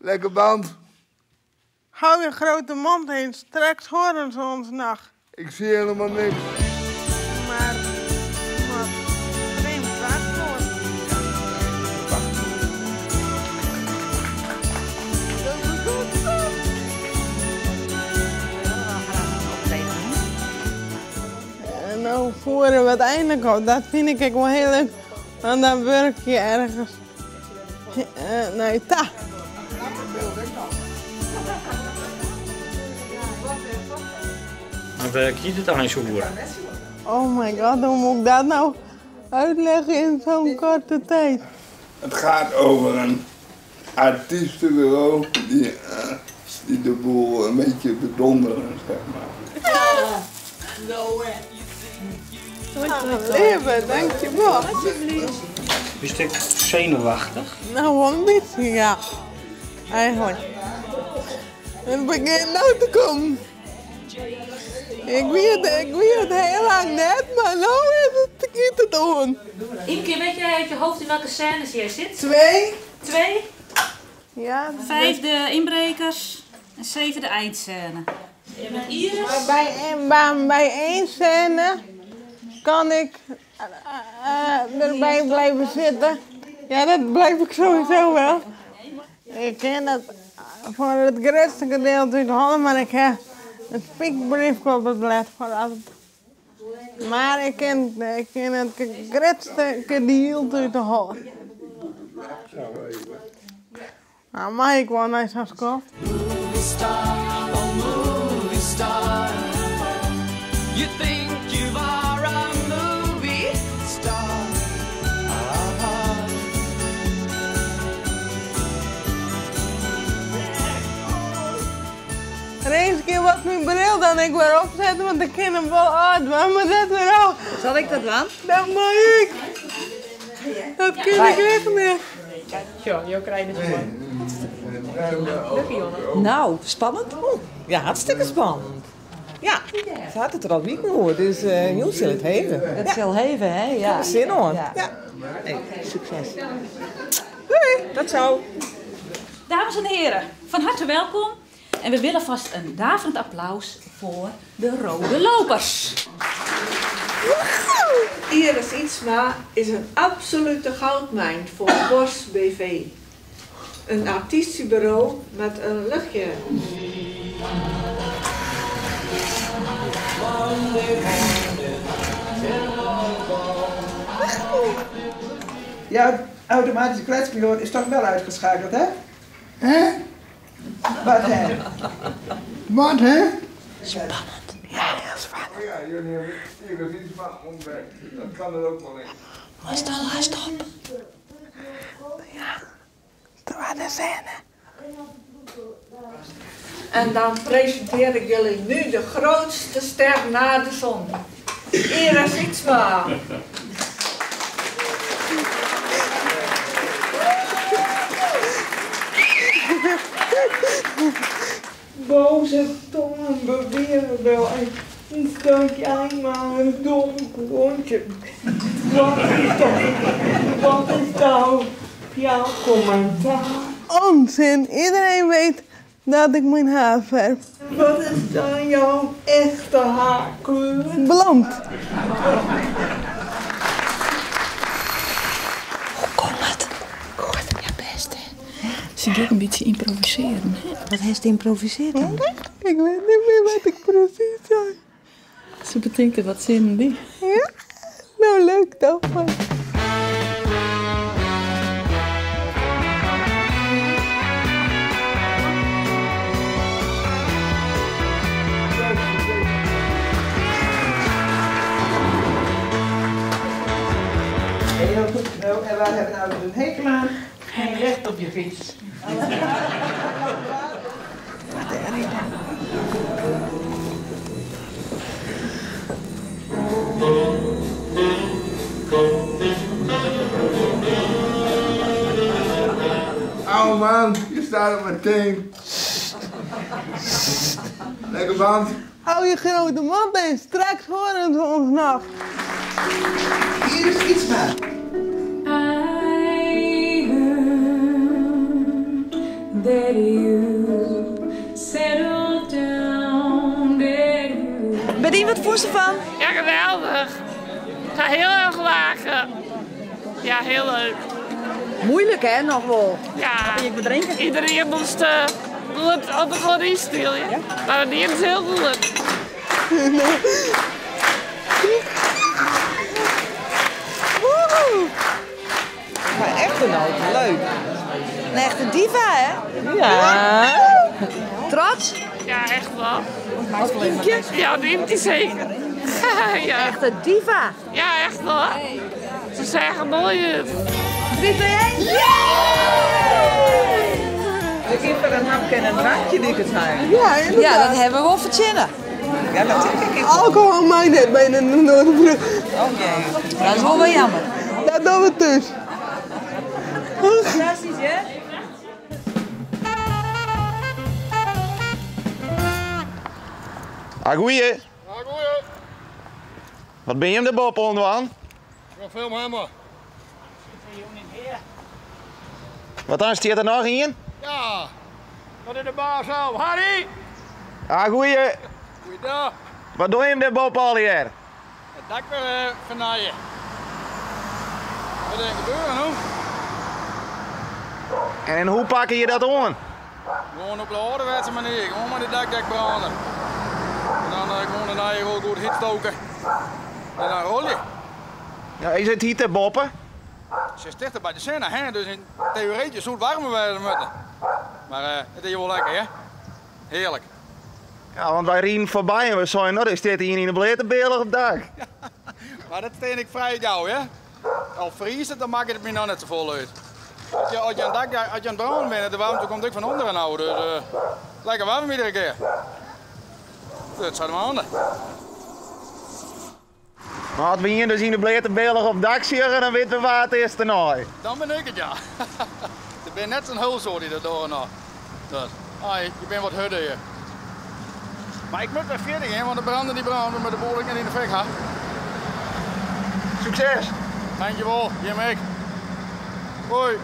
Lekker band. Hou je grote mond heen, straks horen ze ons nog. Ik zie helemaal niks. Maar vreemd wachtwoord. Dat is goed zo. En nou voeren we het eindelijk op. Dat vind ik wel heel leuk. Want dan werk je ergens. Nee, ta. Dan werk je het aan zoeken. Oh my god, hoe moet ik dat nou uitleggen in zo'n korte tijd? Het gaat over een artiestenbureau die de boel een beetje bedonderen, zeg maar. Leven, dankjewel. Is het zenuwachtig? Nou, wel een beetje, ja. Eigenlijk. Het begint nou te komen. Ik weet het heel lang net, maar nu is het te te doen. Imke, weet jij uit je hoofd in welke scènes jij zit? 2. 2? Ja. 5 de inbrekers en 7 de eindscène. Je bent Iris? Bij één scène kan ik erbij blijven zitten. Ja, dat blijf ik sowieso wel. Ik ken het voor het grootste gedeelte uit Holland, maar ik heb een spiekbrief op het blad voor altijd. Maar ik ken het grootste gedeelte uit Holland. Nou, mag ik wel naar zo'n school? Movie star. You think you are a movie star. Eens keer wat mijn bril dan ik weer opzetten, want ik ken hem wel uit. Waar moet dat weer af? Zal ik dat dan? Dat mag ik. Dat ken ik echt niet. Ja, je krijgt het gewoon. Nou, spannend? Ja, hartstikke spannend. Ja, ze had het er al niet gehoord, dus je zal het hebben. Het zal heven, hè? Ja. Zin hoor. Ja. Ja. Hey, succes. Doei, dat zo. Dames en heren, van harte welkom. En we willen vast een daverend applaus voor de Rode Lopers. Iris Ietsma is een absolute goudmijn voor Bos BV. Een artiestenbureau met een luchtje. Jouw automatische kletspiloot is toch wel uitgeschakeld, hè? Hè? Wat, hè? Wat, hè? Spannend. Ja, heel spannend. Oh ja, jullie hebben hier iets van ontdekt. Dat kan er ook wel in. Maar stel haast op. Ja, dat was de scène. En dan presenteer ik jullie nu de grootste ster na de zon. Iris Ietsma. Boze tongen beweren wel eens dat jij maar een dom rondje. Wat is nou jouw commentaar? Onzin. Iedereen weet dat ik mijn haar verf. Wat is dan jouw echte haarkleur? Blond. Hoe komt het? Goed. Ja, best hè. Ze doet een beetje improviseren. Hè? Wat heeft ze improviseerd dan? Ik weet niet meer wat ik precies zei. Ze bedenken wat zinnen die. Ja? Nou, leuk toch? Heel goed. Nou, en waar hebben nou een hekel aan? Geen recht op je fiets. Wat erg. Oude man, je staat op mijn teen. Lekker band. Hou je grote mond in, straks horen ze ons nog. Hier is iets maar. I heard that you settled down, that you... Ben je wat voor ze van? Ja, geweldig. Ik ga heel erg lachen. Ja, heel leuk. Moeilijk hè, nog wel. Ja, Ben je bedrinken? iedereen moest goed op de chlorie stil, ja? Maar die is heel goed. Maar echt een auto, leuk. Een echte diva hè? Ja. Trots? Ja, echt wel. Als Iemtje? Ja, die is zeker. Ja. Echte diva. Ja, echt wel. Ze zeggen mooi. 3, 2, 1. Ik heb er een hapje en een drankje die ik het zei. Ja, inderdaad. Ja, dat hebben we wel verzinnen. Ja, dat zeg ik. Alcohol mij net bijna door de brug. Oh jee. Dat is wel wel jammer. Dat doen we dus. Fantastisch hè? Goeie. Ja, goeie. Wat ben je hem de Bob onderaan? Ik ga film helemaal. Wat dan, staat er nog in? Ja, dat is de baas zelf. Harry! Goeie. Goeiedag. Wat doe je hem de Bob al hier? Het dak weer vernaaien. Wat is er gebeuren, hoor? En hoe pak je dat aan? Gewoon op de ouderwetse manier. Gewoon met de dakdek branden. En dan gewoon de naaien gewoon goed hit stoken. En dan rol je. Ja, is het hier te boppen? Ze is dichter bij de scène, hè? Dus in theorie zou het warmer werden moeten. Maar het is wel lekker, hè? Heerlijk. Ja, want wij rieden voorbij en we zeiden, nou, er staat hier in de bletenbeelig op dak. Maar dat steen ik vrij jou, hè? Al vriest het, dan maakt het me nog net zo vol uit. Als je aan het branden bent, de warmte komt ook van onderen nou. Dus lekker warm iedere keer. Dat zijn mijn handen. Maar als we hier dus in de bletenbeelig op dak zeggen, dan weten we waar het is tonight. Dan ben ik het, ja. Er ben net zo'n hulzo die er door nog. Dus, je bent wat hudder hier. Maar ik moet weer verder, hè, want de branden met de boel ik net in de fik ga. Succes! Dankjewel, Jim. Hoi.